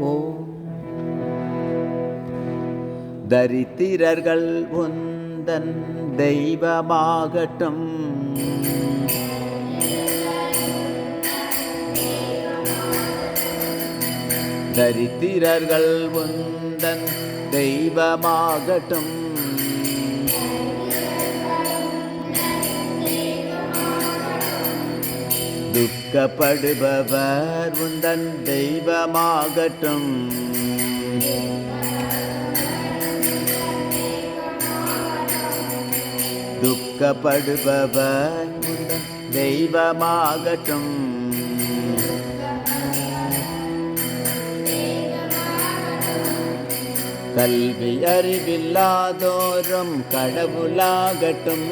ஓம். தரித்திரர்கள் உந்தன் தெய்வமாகட்டும். தரித்திரர்கள் உந்தன் தெய்வமாகட்டும். துக்கப்படுபவர் உந்தன் தெய்வமாகட்டும். துக்கப்படுபவர் உந்தன் தெய்வமாகட்டும். கல்வி அறிவில்லாதோரும் கடவுளாகட்டும்.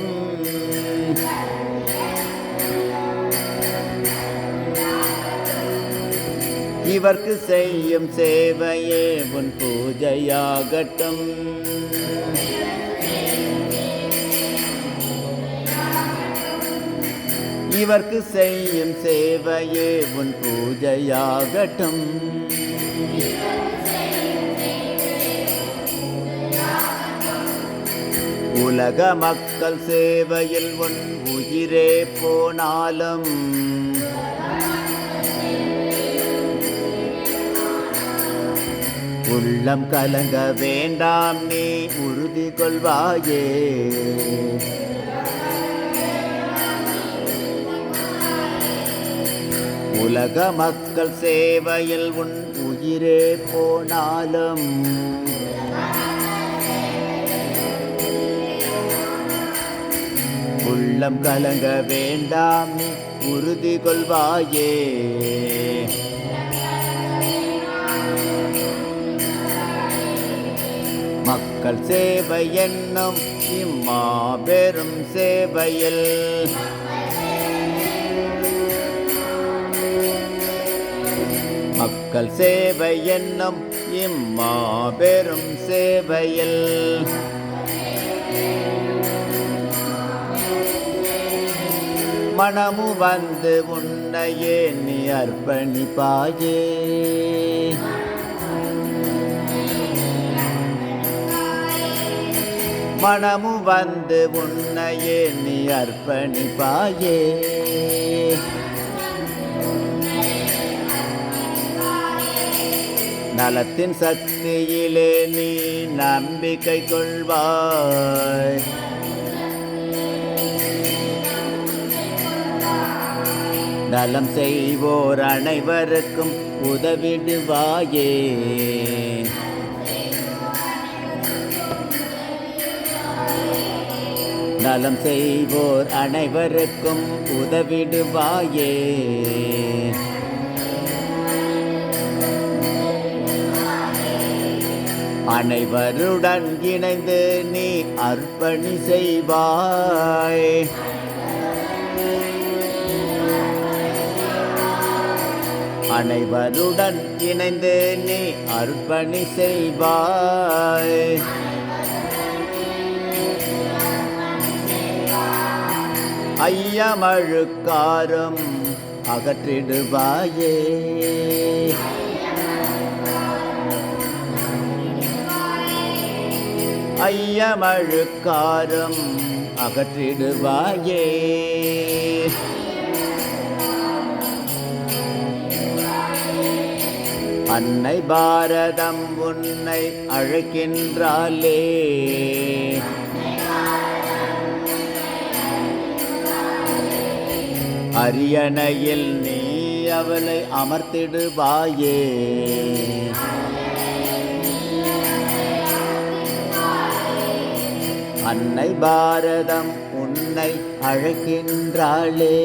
இவர்க்கு செய்யும் சேவையே உன் பூஜையாகட்டும். இவர்க்கு செய்யும் சேவையே உன் பூஜையாகட்டும். உலக மக்கள் சேவையில் உன் உயிரே போனாலும் உள்ளம் கலங்க வேண்டாம், நீ உறுதி கொள்வாயே. உலக மக்கள் சேவையில் உன் உயிரே போனாலும் உள்ளம் கலங்க வேண்டாம், நீ உறுதி கொள்வாயே. மக்கள் சேவை என்னும் இம்மாபெரும் சேவையில் மக்கள் சேவை என்னும் இம்மாபெரும் சேவையில் மனமு வந்து உன்னையே நீ அர்ப்பணிப்பாயே. மனமு வந்து உன்னையே நீ அர்ப்பணிப்பாயே. நலத்தின் சக்தியிலே நீ நம்பிக்கை கொள்வாய். நலம் செய்வோர் அனைவருக்கும் உதவிடுவாயே. நலம் செய்வோர் அனைவருக்கும் உதவிடுவாயே. அனைவருடன் இணைந்து நீ அர்ப்பணி செய்வாய். அனைவருடன் இணைந்து நீ அர்ப்பணி செய்வாய். ஐயமழுக்காரும் அகற்றிடுவாயே. ஐயமழுக்காரும் அகற்றிடுவாயே. அன்னை பாரதம் உன்னை அழைக்கின்றாளே. அரியணையில் நீ அவளை அமர்த்திடுவாயே. அன்னை பாரதம் உன்னை அழைக்கின்றாளே.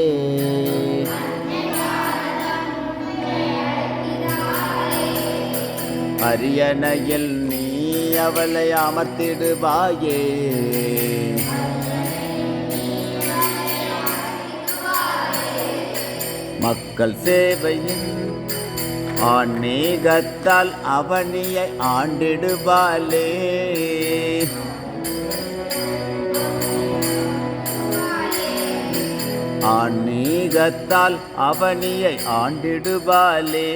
அரியணையில் நீ அவளை அமர்த்திடுவாயே. மக்கள் சேவையின் ஆன்மீகத்தால் அவனியை ஆண்டிடுவாளே. ஆன்மீகத்தால் அவனியை ஆண்டிடுவாளே.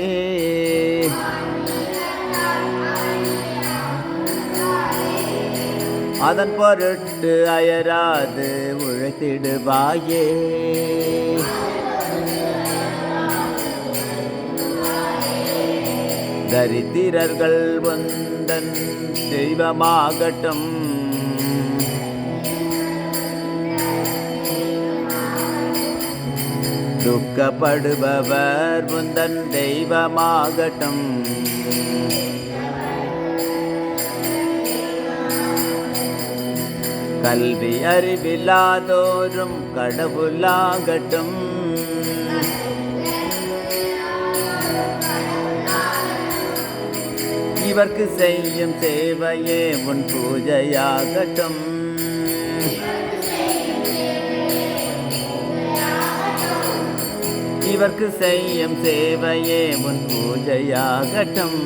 அதன் பொருட்டு அயராது உழைத்திடுவாயே. தரித்திரர்கள் உந்தன் தெய்வமாகட்டும். துக்கப்படுபவர் உந்தன் தெய்வமாகட்டும். கல்வி அறிவில்லாதோரும் கடவுளாகட்டும். இவர்க்கு செய்யும் சேவையே உன் பூஜையாகட்டும். இவர்க்கு செய்யும் சேவையே உன் பூஜையாகட்டும்.